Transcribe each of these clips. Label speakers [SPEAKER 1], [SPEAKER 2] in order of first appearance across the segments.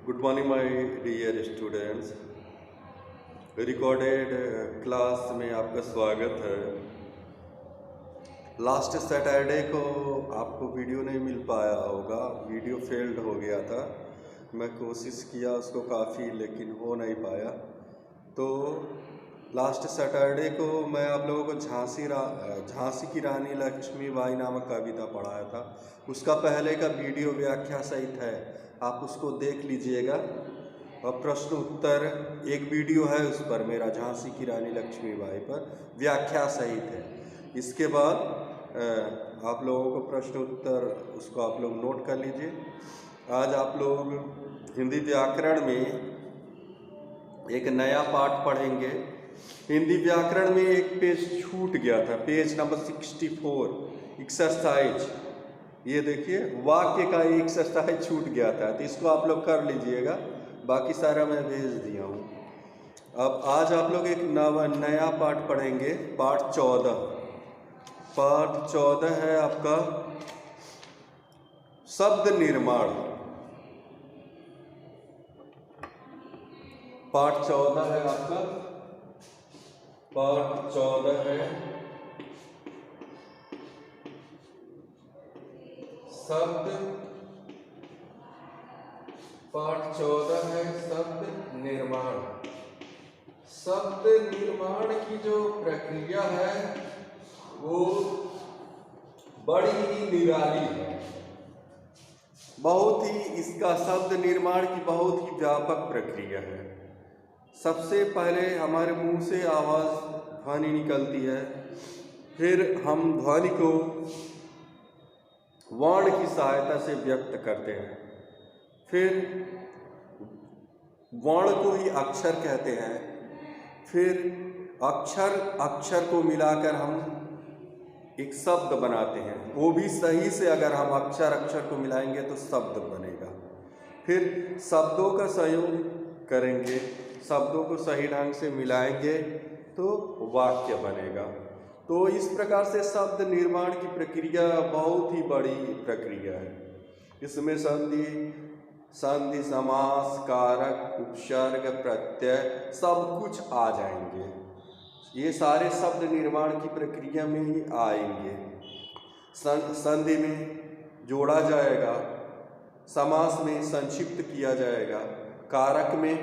[SPEAKER 1] Good morning my dear students. Recorded class में आपका स्वागत है। लास्ट सैटरडे को आपको वीडियो नहीं मिल पाया होगा, वीडियो फेल्ड हो गया था। मैं कोशिश किया उसको काफ़ी, लेकिन हो नहीं पाया। तो लास्ट सैटरडे को मैं आप लोगों को झांसी की रानी लक्ष्मीबाई नामक कविता पढ़ाया था। उसका पहले का वीडियो व्याख्या सहित है, आप उसको देख लीजिएगा। और प्रश्न उत्तर एक वीडियो है उस पर मेरा, झांसी की रानी लक्ष्मीबाई पर व्याख्या सहित है। इसके बाद आप लोगों को प्रश्न उत्तर उसको आप लोग नोट कर लीजिए। आज आप लोग हिंदी व्याकरण में एक नया पाठ पढ़ेंगे। हिंदी व्याकरण में एक पेज छूट गया था, पेज नंबर 64 एक्सरसाइज। ये देखिए, वाक्य का एक्सरसाइज छूट गया था, तो इसको आप लोग कर लीजिएगा। बाकी सारा मैं भेज दिया हूँ। अब आज आप लोग एक नया पाठ पढ़ेंगे, पाठ 14। पाठ 14 है आपका शब्द निर्माण। पाठ 14 है आपका, पाठ 14 है शब्द, पाठ 14 है शब्द निर्माण। शब्द निर्माण की जो प्रक्रिया है वो बड़ी ही निराली है। बहुत ही इसका शब्द निर्माण की बहुत ही व्यापक प्रक्रिया है। सबसे पहले हमारे मुंह से आवाज़ ध्वनि निकलती है, फिर हम ध्वनि को वर्ण की सहायता से व्यक्त करते हैं, फिर वर्ण को ही अक्षर कहते हैं, फिर अक्षर को मिलाकर हम एक शब्द बनाते हैं। वो भी सही से, अगर हम अक्षर को मिलाएंगे तो शब्द बनेगा। फिर शब्दों का संयोग करेंगे, शब्दों को सही ढंग से मिलाएंगे तो वाक्य बनेगा। तो इस प्रकार से शब्द निर्माण की प्रक्रिया बहुत ही बड़ी प्रक्रिया है। इसमें संधि, समास, कारक, उपसर्ग, प्रत्यय सब कुछ आ जाएंगे। ये सारे शब्द निर्माण की प्रक्रिया में ही आएंगे। संधि में जोड़ा जाएगा, समास में संक्षिप्त किया जाएगा, कारक में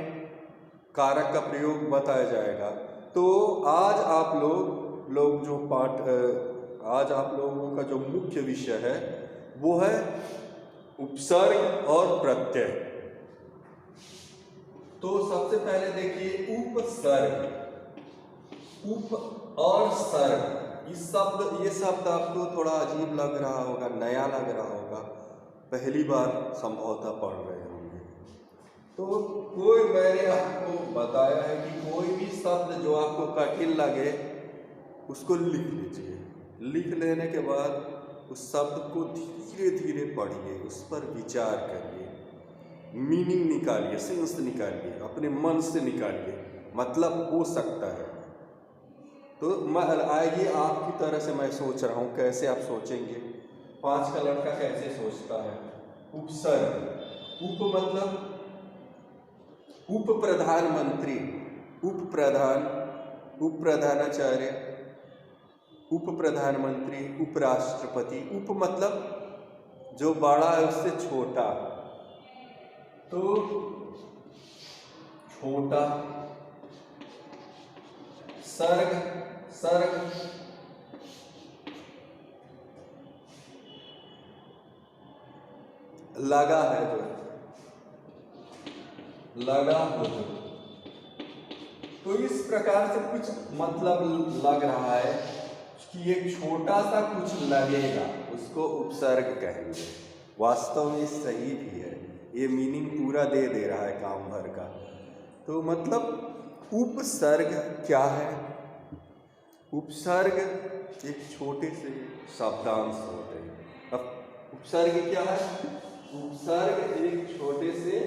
[SPEAKER 1] कारक का प्रयोग बताया जाएगा। तो आज आप लोग जो पाठ, आज आप लोगों का जो मुख्य विषय है वो है उपसर्ग और प्रत्यय। तो सबसे पहले देखिए उपसर्ग, उप और सर्ग। ये शब्द आपको थोड़ा अजीब लग रहा होगा, नया लग रहा होगा, पहली बार संभवतः पढ़ रहे होंगे। तो मैंने आपको बताया है कि कोई भी शब्द जो आपको कठिन लगे उसको लिख लीजिए। लिख लेने के बाद उस शब्द को धीरे धीरे पढ़िए, उस पर विचार करिए, मीनिंग निकालिए, सेंस निकालिए, अपने मन से निकालिए, मतलब हो सकता है। तो आइए आपकी तरह से मैं सोच रहा हूँ, कैसे आप सोचेंगे। 5 का लड़का कैसे सोचता है। उपसर्ग, उप मतलब उप प्रधानमंत्री, उप प्रधान, उप प्रधानाचार्य, उप प्रधानमंत्री, उपराष्ट्रपति। उप मतलब जो बड़ा है उससे छोटा, तो छोटा। सर्ग लगा है, जो लगा हो। तो इस प्रकार से कुछ मतलब लग रहा है कि एक छोटा सा कुछ लगेगा, उसको उपसर्ग कहेंगे। वास्तव में सही भी है, ये मीनिंग पूरा दे रहा है काम भर का। तो मतलब उपसर्ग क्या है? उपसर्ग एक छोटे से शब्दांश होते हैं। अब उपसर्ग क्या है? उपसर्ग एक छोटे से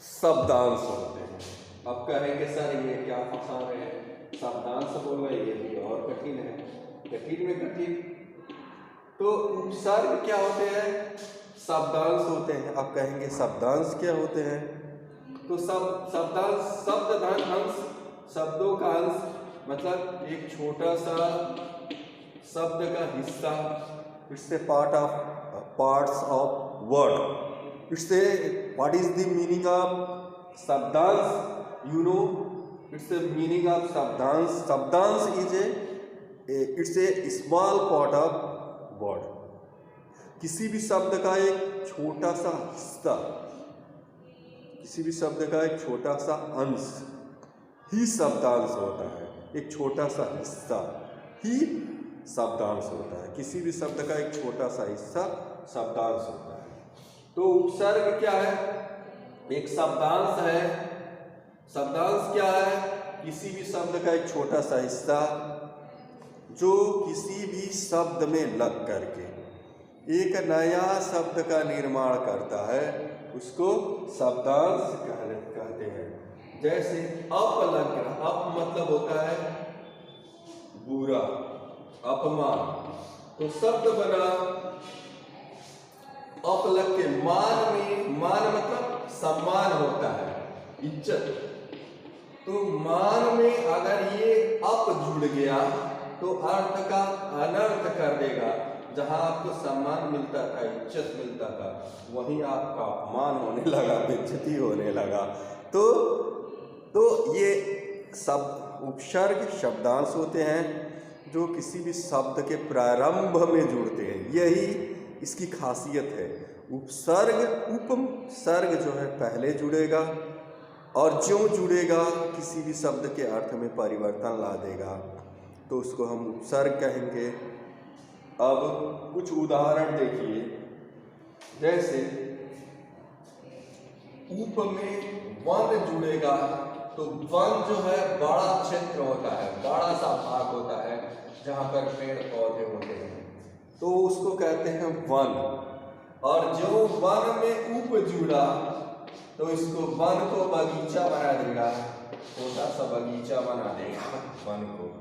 [SPEAKER 1] शब्दांश होते हैं। अब कहेंगे सर ये क्या फंसा रहे हैं, शब्दांश बोल रहे, ये भी और कठिन है, कठिन में कठिन। तो उपसर्ग क्या होते हैं? शब्दांश होते हैं। आप कहेंगे शब्दांश क्या होते हैं? तो शब्दांश शब्द धन अंश, शब्दों का अंश मतलब एक छोटा सा शब्द का हिस्सा। It's a parts of word. It's a what is the meaning of शब्दांश? You know it's a meaning of शब्दांश। शब्दांश is it's a small part of word. किसी भी शब्द का एक छोटा सा हिस्सा, किसी भी शब्द का एक छोटा सा अंश ही शब्दांश होता है। एक छोटा सा हिस्सा ही शब्दांश होता है। किसी भी शब्द का एक छोटा सा हिस्सा शब्दांश होता है। तो उपसर्ग क्या है? एक शब्दांश है। शब्दांश क्या है? किसी भी शब्द का एक छोटा सा हिस्सा जो किसी भी शब्द में लग करके एक नया शब्द का निर्माण करता है, उसको शब्दांश कहते हैं। जैसे अप लग रहा, अप मतलब होता है बुरा, अपमान। तो शब्द बना अप लग के मान में, मान मतलब सम्मान होता है, इज्जत। तो मान में अगर ये अप जुड़ गया तो अर्थ का अनर्थ कर देगा। जहां आपको सम्मान मिलता था, इज्जत मिलता था, वहीं आपका अपमान होने लगा, बेइज्जती होने लगा। तो ये शब्द उपसर्ग शब्दांश होते हैं जो किसी भी शब्द के प्रारंभ में जुड़ते हैं। यही इसकी खासियत है। उपसर्ग जो है पहले जुड़ेगा और ज्यों जुड़ेगा किसी भी शब्द के अर्थ में परिवर्तन ला देगा, तो उसको हम उपसर्ग कहेंगे। अब कुछ उदाहरण देखिए। जैसे उप में वन जुड़ेगा तो वन जो है बड़ा क्षेत्र होता है, बड़ा सा भाग होता है जहां पर पेड़ पौधे होते हैं, तो उसको कहते हैं वन। और जो वन में उप जुड़ा तो इसको वन को बगीचा बना देगा, छोटा सा बगीचा बना देगा वन को।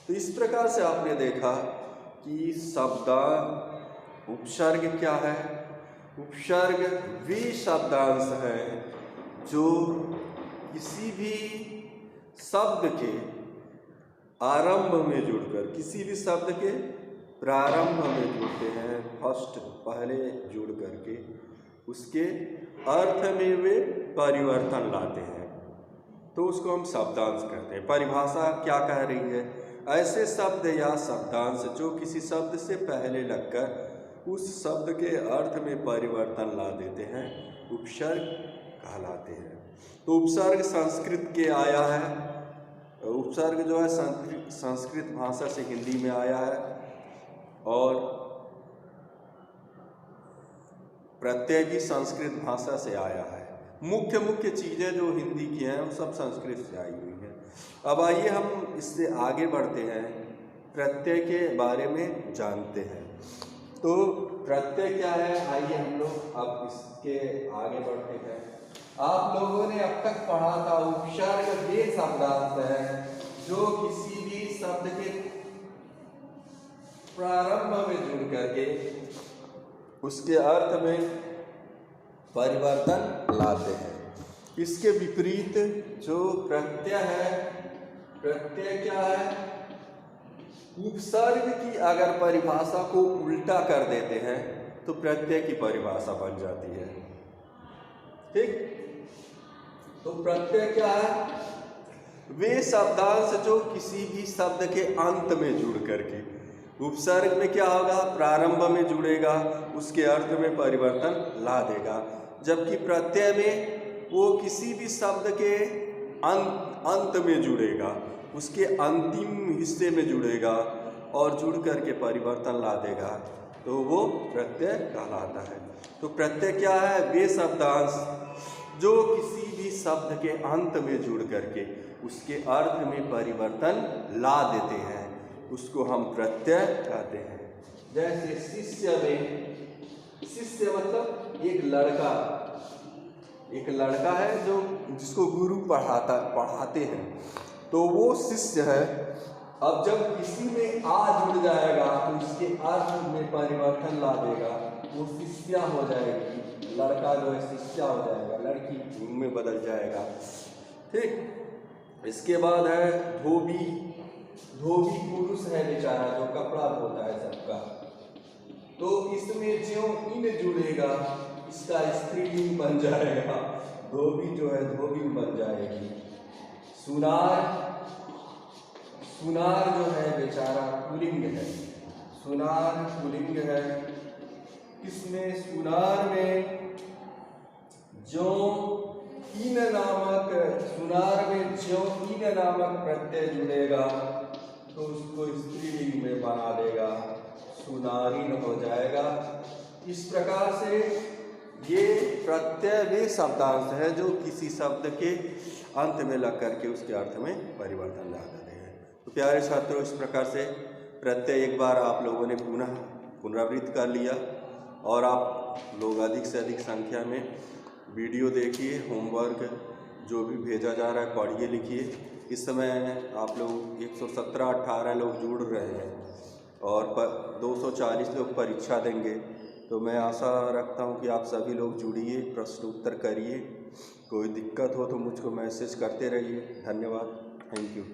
[SPEAKER 1] तो इस प्रकार से आपने देखा कि शब्द उपसर्ग क्या है? उपसर्ग वे शब्दांश हैं जो किसी भी शब्द के आरंभ में जुड़कर, किसी भी शब्द के प्रारंभ में जुड़ते हैं, फर्स्ट पहले जुड़ करके उसके अर्थ में वे परिवर्तन लाते हैं, तो उसको हम शब्दांश कहते हैं। परिभाषा क्या कह रही है? ऐसे शब्द या शब्दांश जो किसी शब्द से पहले लगकर उस शब्द के अर्थ में परिवर्तन ला देते हैं, उपसर्ग कहलाते हैं। तो उपसर्ग संस्कृत के आया है। उपसर्ग जो है संस्कृत भाषा से हिंदी में आया है, और प्रत्यय भी संस्कृत भाषा से आया है। मुख्य चीज़ें जो हिंदी की हैं वो सब संस्कृत से आई हुई हैं। अब आइए हम इससे आगे बढ़ते हैं, प्रत्यय के बारे में जानते हैं। तो प्रत्यय क्या है, आइए हम लोग अब इसके आगे बढ़ते हैं। आप लोगों ने अब तक पढ़ा था उपसर्ग वे शब्दांश है जो किसी भी शब्द के प्रारंभ में जुड़ करके उसके अर्थ में परिवर्तन लाते हैं। इसके विपरीत जो प्रत्यय है, प्रत्यय क्या है? उपसर्ग की अगर परिभाषा को उल्टा कर देते हैं तो प्रत्यय की परिभाषा बन जाती है। ठीक? तो प्रत्यय क्या है? वे शब्दांश जो किसी भी शब्द के अंत में जुड़ करके, उपसर्ग में क्या होगा? प्रारंभ में जुड़ेगा, उसके अर्थ में परिवर्तन ला देगा। जबकि प्रत्यय में वो किसी भी शब्द के अंत में जुड़ेगा, उसके अंतिम हिस्से में जुड़ेगा और जुड़ करके परिवर्तन ला देगा, तो वो प्रत्यय कहलाता है। तो प्रत्यय क्या है? वे शब्दांश जो किसी भी शब्द के अंत में जुड़ करके उसके अर्थ में परिवर्तन ला देते हैं, उसको हम प्रत्यय कहते हैं। जैसे शिष्य में, शिष्य मतलब एक लड़का है जो जिसको गुरु पढ़ाते हैं, तो वो शिष्य है। अब जब किसी में आ जुड़ जाएगा तो उसके अर्थ में परिवर्तन ला देगा, वो शिष्या हो जाएगी, लड़का जो है शिष्या हो जाएगा, लड़की में बदल जाएगा। ठीक, इसके बाद है धोबी। धोबी पुरुष है बेचारा जो कपड़ा धोता है सबका, तो इसमें ज्यों इन जुड़ेगा इसका स्त्रीलिंग बन जाएगा, धोबी जो है धोबी बन जाएगी। सुनार, सुनार जो है बेचारा पुल्लिंग है, सुनार पुल्लिंग है। इसमें सुनार में जो इन नामक, सुनार में जो इन नामक प्रत्यय जुड़ेगा तो उसको स्त्रीलिंग में बना देगा, सुनारिन हो जाएगा। इस प्रकार से ये प्रत्यय वे शब्दांश है जो किसी शब्द के अंत में लग करके उसके अर्थ में परिवर्तन ला देते हैं। तो प्यारे छात्रों, इस प्रकार से प्रत्यय एक बार आप लोगों ने पुनः पुनरावृत्त कर लिया और आप लोग अधिक से अधिक संख्या में वीडियो देखिए, होमवर्क जो भी भेजा जा रहा है पढ़िए लिखिए। इस समय आप लोग 117-18 लोग जुड़ रहे हैं और 240 लोग परीक्षा देंगे, तो मैं आशा रखता हूं कि आप सभी लोग जुड़िए, प्रश्न उत्तर करिए। कोई दिक्कत हो तो मुझको मैसेज करते रहिए। धन्यवाद, थैंक यू।